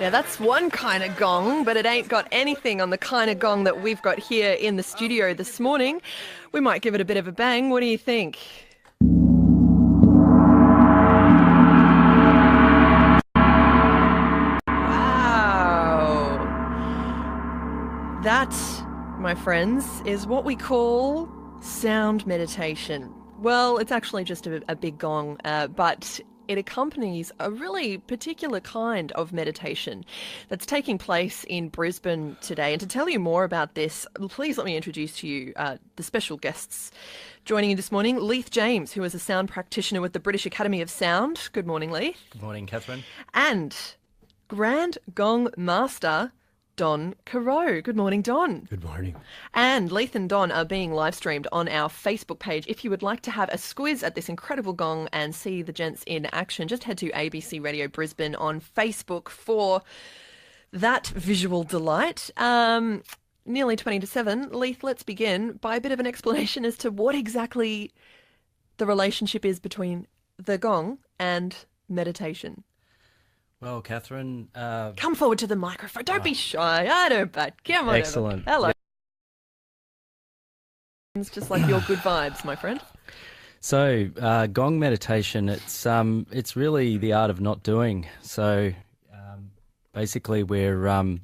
Now that's one kind of gong, but it ain't got anything on the kind of gong that we've got here in the studio this morning. We might give it a bit of a bang. What do you think? Wow. That, my friends, is what we call sound meditation. Well, it's actually just a big gong, but it accompanies a really particular kind of meditation that's taking place in Brisbane today. And to tell you more about this, please let me introduce to you the special guests joining you this morning. Leith James, who is a sound practitioner with the British Academy of Sound. Good morning, Leith. Good morning, Catherine. And Grand Gong Master Don Conreaux. Good morning, Don. Good morning. And Leith and Don are being live streamed on our Facebook page. If you would like to have a squiz at this incredible gong and see the gents in action, just head to ABC Radio Brisbane on Facebook for that visual delight. Nearly 20 to 7. Leith, let's begin by a bit of an explanation as to what exactly the relationship is between the gong and meditation. Well, Catherine... Come forward to the microphone. Don't be shy. I don't bet. Come on. Excellent. Over. Hello. Yeah. It's just like your good vibes, my friend. So, gong meditation, it's really the art of not doing. So, basically we're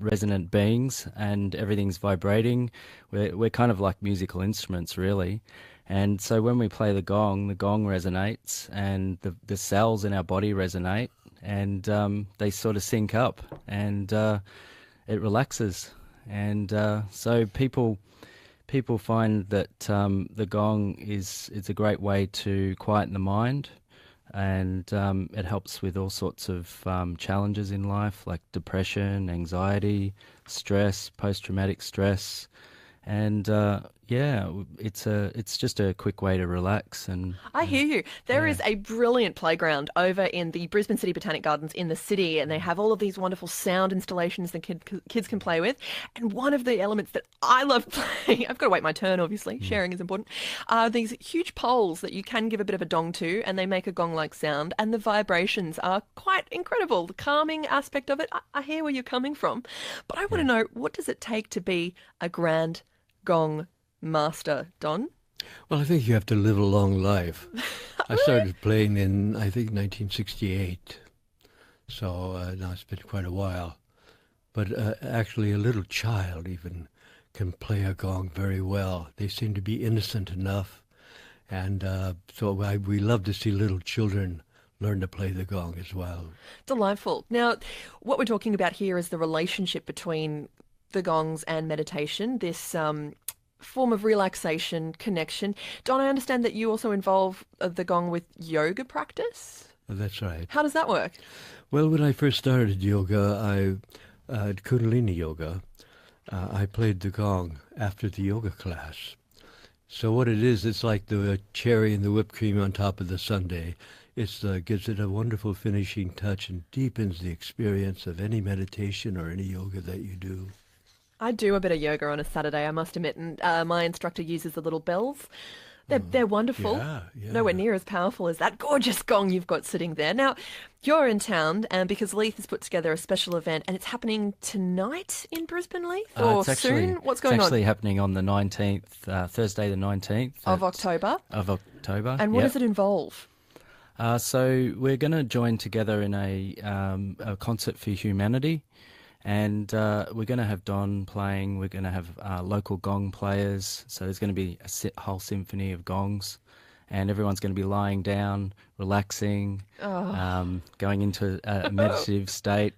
resonant beings and everything's vibrating. We're kind of like musical instruments, really. And so when we play the gong resonates and the cells in our body resonate. And they sort of sync up, and it relaxes. And so people find that the gong is a great way to quieten the mind, and it helps with all sorts of challenges in life, like depression, anxiety, stress, post-traumatic stress. And it's just a quick way to relax. And I hear you. There is a brilliant playground over in the Brisbane City Botanic Gardens in the city, and they have all of these wonderful sound installations that kids can play with. And one of the elements that I love playing, I've got to wait my turn, obviously, sharing is important, are these huge poles that you can give a bit of a dong to, and they make a gong-like sound, and the vibrations are quite incredible. The calming aspect of it, I hear where you're coming from. But I want to know, what does it take to be a grand gong master, Don? Well, I think you have to live a long life. I started playing in, I think, 1968. So now it's been quite a while. But actually, a little child even can play a gong very well. They seem to be innocent enough. And we love to see little children learn to play the gong as well. Delightful. Now, what we're talking about here is the relationship between the gongs and meditation, this form of relaxation, connection. Don, I understand that you also involve the gong with yoga practice? That's right. How does that work? Well, when I first started yoga, Kundalini yoga, I played the gong after the yoga class. So what it is, it's like the cherry and the whipped cream on top of the sundae. It gives it a wonderful finishing touch and deepens the experience of any meditation or any yoga that you do. I do a bit of yoga on a Saturday, I must admit, and my instructor uses the little bells. They're wonderful. Yeah. Nowhere near as powerful as that gorgeous gong you've got sitting there. Now, you're in town, and because Leith has put together a special event, and it's happening tonight in Brisbane, Leith, or soon? What's going on? It's actually happening on the 19th, Thursday the 19th. Of October? Of October, And what does it involve? So we're going to join together in a concert for humanity. And we're going to have Don playing. We're going to have local gong players. So there's going to be a whole symphony of gongs. And everyone's going to be lying down, relaxing, going into a meditative state.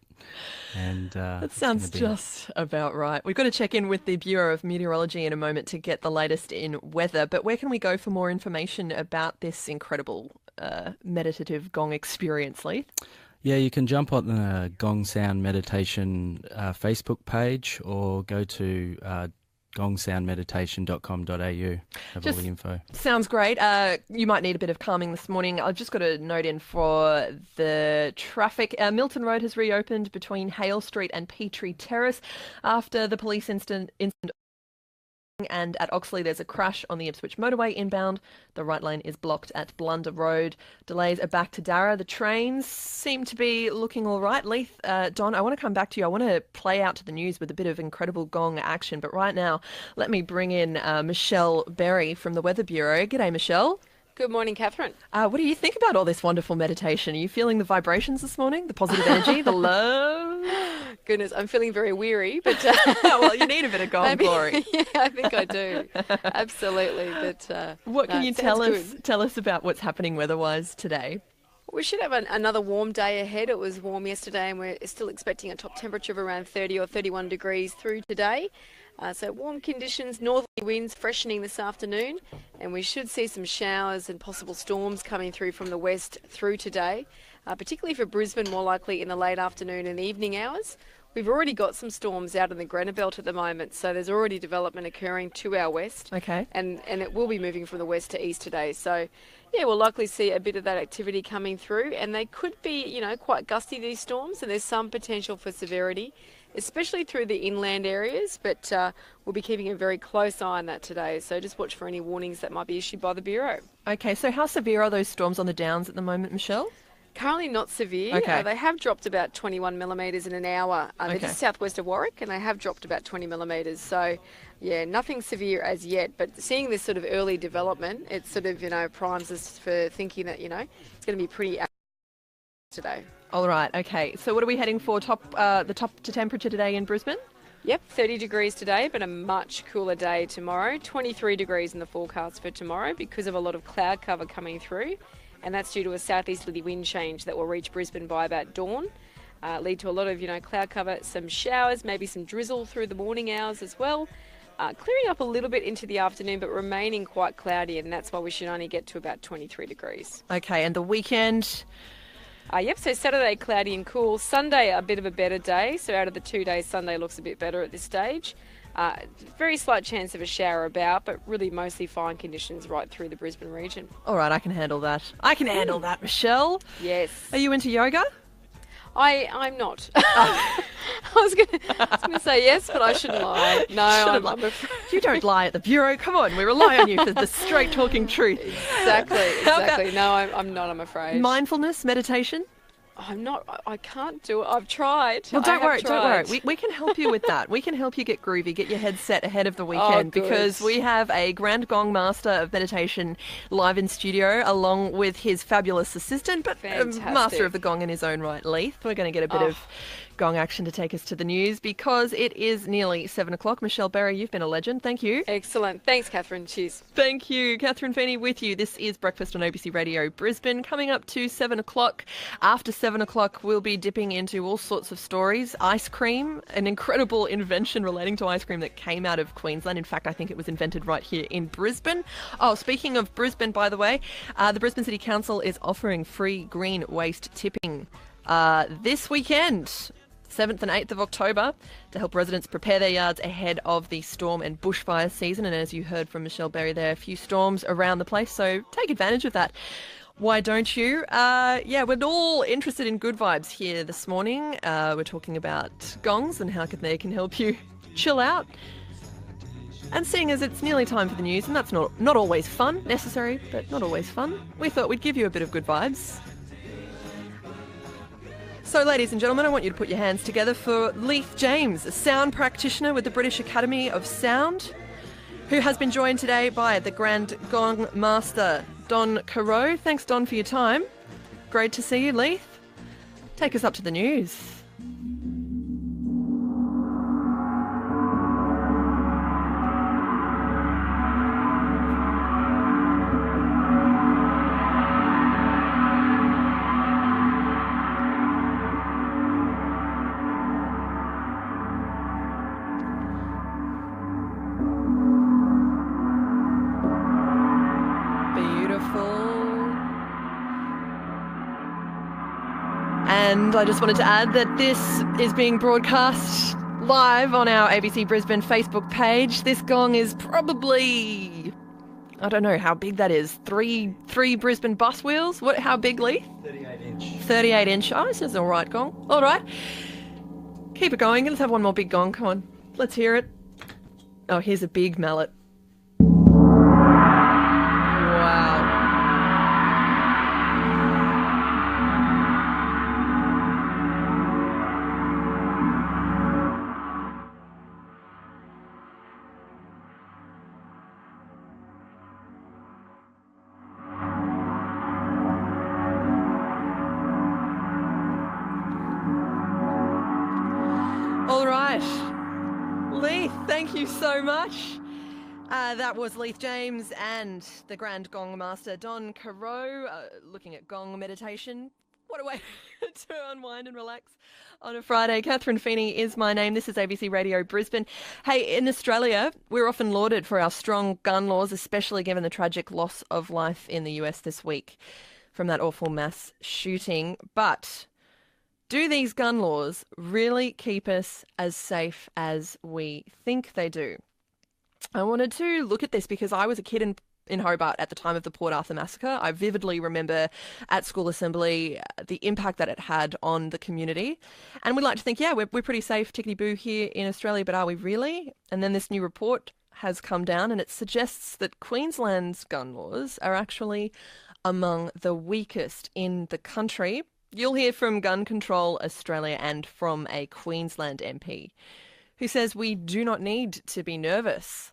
And that sounds just about right. We've got to check in with the Bureau of Meteorology in a moment to get the latest in weather. But where can we go for more information about this incredible meditative gong experience, Leith? Yeah, you can jump on the Gong Sound Meditation Facebook page or go to gongsoundmeditation.com.au. Have all the info. Sounds great. You might need a bit of calming this morning. I've just got a note in for the traffic. Milton Road has reopened between Hale Street and Petrie Terrace after the police incident And at Oxley, there's a crash on the Ipswich motorway inbound. The right lane is blocked at Blunder Road. Delays are back to Darra. The trains seem to be looking all right. Leith, Don, I want to come back to you. I want to play out to the news with a bit of incredible Gong action. But right now, let me bring in Michelle Berry from the Weather Bureau. G'day, Michelle. Good morning, Catherine. What do you think about all this wonderful meditation? Are you feeling the vibrations this morning? The positive energy, the love? Goodness, I'm feeling very weary, but... well, you need a bit of Gong glory. Yeah, I think I do. Absolutely. But what can you tell us about what's happening weather-wise today? We should have another warm day ahead. It was warm yesterday and we're still expecting a top temperature of around 30 or 31 degrees through today. So warm conditions, northerly winds freshening this afternoon, and we should see some showers and possible storms coming through from the west through today, particularly for Brisbane, more likely in the late afternoon and evening hours. We've already got some storms out in the Granite Belt at the moment, so there's already development occurring to our west. Okay. And it will be moving from the west to east today. So, yeah, we'll likely see a bit of that activity coming through, and they could be, quite gusty, these storms, and there's some potential for severity, especially through the inland areas, but we'll be keeping a very close eye on that today. So just watch for any warnings that might be issued by the Bureau. Okay, so how severe are those storms on the Downs at the moment, Michelle? Currently not severe. Okay. They have dropped about 21 millimetres in an hour. They're just southwest of Warwick, and they have dropped about 20 millimetres. So, yeah, nothing severe as yet. But seeing this sort of early development, it sort of, primes us for thinking that, it's going to be pretty active today. All right, okay. So what are we heading for the top to temperature today in Brisbane? Yep, 30 degrees today, but a much cooler day tomorrow. 23 degrees in the forecast for tomorrow because of a lot of cloud cover coming through. And that's due to a southeasterly wind change that will reach Brisbane by about dawn. Lead to a lot of, cloud cover, some showers, maybe some drizzle through the morning hours as well. Clearing up a little bit into the afternoon, but remaining quite cloudy, and that's why we should only get to about 23 degrees. Okay, and the weekend? Yep, so Saturday cloudy and cool. Sunday a bit of a better day. So out of the 2 days, Sunday looks a bit better at this stage. Very slight chance of a shower about, but really mostly fine conditions right through the Brisbane region. All right, I can handle that. I can handle that, Michelle. Yes. Are you into yoga? I'm not. I was going to say yes, but I shouldn't lie. No, I'm afraid. You don't lie at the Bureau. Come on, we rely on you for the straight talking truth. Exactly. No, I'm not, I'm afraid. Mindfulness, meditation? I'm not. I can't do it. I've tried. Well, don't worry. We can help you with that. We can help you get groovy, get your head set ahead of the weekend, because we have a Grand Gong Master of Meditation live in studio, along with his fabulous assistant, but master of the Gong in his own right, Leith. We're going to get a bit of Gong action to take us to the news because it is nearly 7 o'clock. Michelle Berry, you've been a legend. Thank you. Excellent. Thanks, Catherine. Cheers. Thank you. Catherine Feeney with you. This is Breakfast on ABC Radio Brisbane. Coming up to 7 o'clock. After 7 o'clock, we'll be dipping into all sorts of stories. Ice cream, an incredible invention relating to ice cream that came out of Queensland. In fact, I think it was invented right here in Brisbane. Oh, speaking of Brisbane, by the way, the Brisbane City Council is offering free green waste tipping this weekend. 7th and 8th of October, to help residents prepare their yards ahead of the storm and bushfire season. And as you heard from Michelle Berry, there are a few storms around the place, so take advantage of that. Why don't you? We're all interested in good vibes here this morning. We're talking about gongs and how they can help you chill out. And seeing as it's nearly time for the news, and that's not always fun, necessary, but not always fun, we thought we'd give you a bit of good vibes. So, ladies and gentlemen, I want you to put your hands together for Leith James, a sound practitioner with the British Academy of Sound, who has been joined today by the Grand Gong Master, Don Conreaux. Thanks, Don, for your time. Great to see you, Leith. Take us up to the news. And I just wanted to add that this is being broadcast live on our ABC Brisbane Facebook page. This gong is probably, I don't know how big that is, three Brisbane bus wheels. How big, Leith? 38 inch. 38 inch. Oh, this is all right, gong. All right. Keep it going. Let's have one more big gong. Come on. Let's hear it. Oh, here's a big mallet. Wow. All right. Leith, thank you so much. That was Leith James and the Grand Gong Master, Don Conreaux, looking at Gong meditation. What a way to unwind and relax on a Friday. Catherine Feeney is my name. This is ABC Radio Brisbane. Hey, in Australia, we're often lauded for our strong gun laws, especially given the tragic loss of life in the US this week from that awful mass shooting. But do these gun laws really keep us as safe as we think they do? I wanted to look at this because I was a kid in Hobart at the time of the Port Arthur massacre. I vividly remember at school assembly the impact that it had on the community. And we'd like to think, yeah, we're pretty safe, tickety-boo here in Australia, but are we really? And then this new report has come down and it suggests that Queensland's gun laws are actually among the weakest in the country. You'll hear from Gun Control Australia and from a Queensland MP who says we do not need to be nervous.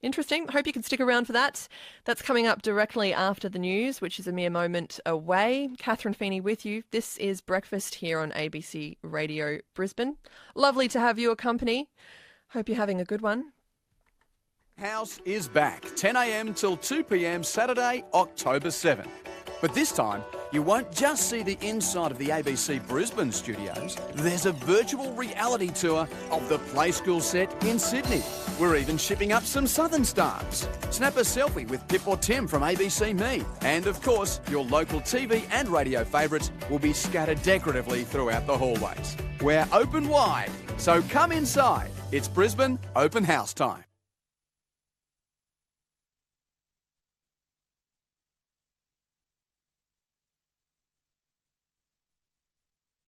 Interesting. Hope you can stick around for that. That's coming up directly after the news, which is a mere moment away. Catherine Feeney with you. This is Breakfast here on ABC Radio Brisbane. Lovely to have your company. Hope you're having a good one. House is back, 10 a.m. till 2 p.m. Saturday, October 7. But this time, you won't just see the inside of the ABC Brisbane studios. There's a virtual reality tour of the Play School set in Sydney. We're even shipping up some Southern stars. Snap a selfie with Pip or Tim from ABC Me. And of course, your local TV and radio favourites will be scattered decoratively throughout the hallways. We're open wide, so come inside. It's Brisbane Open House time.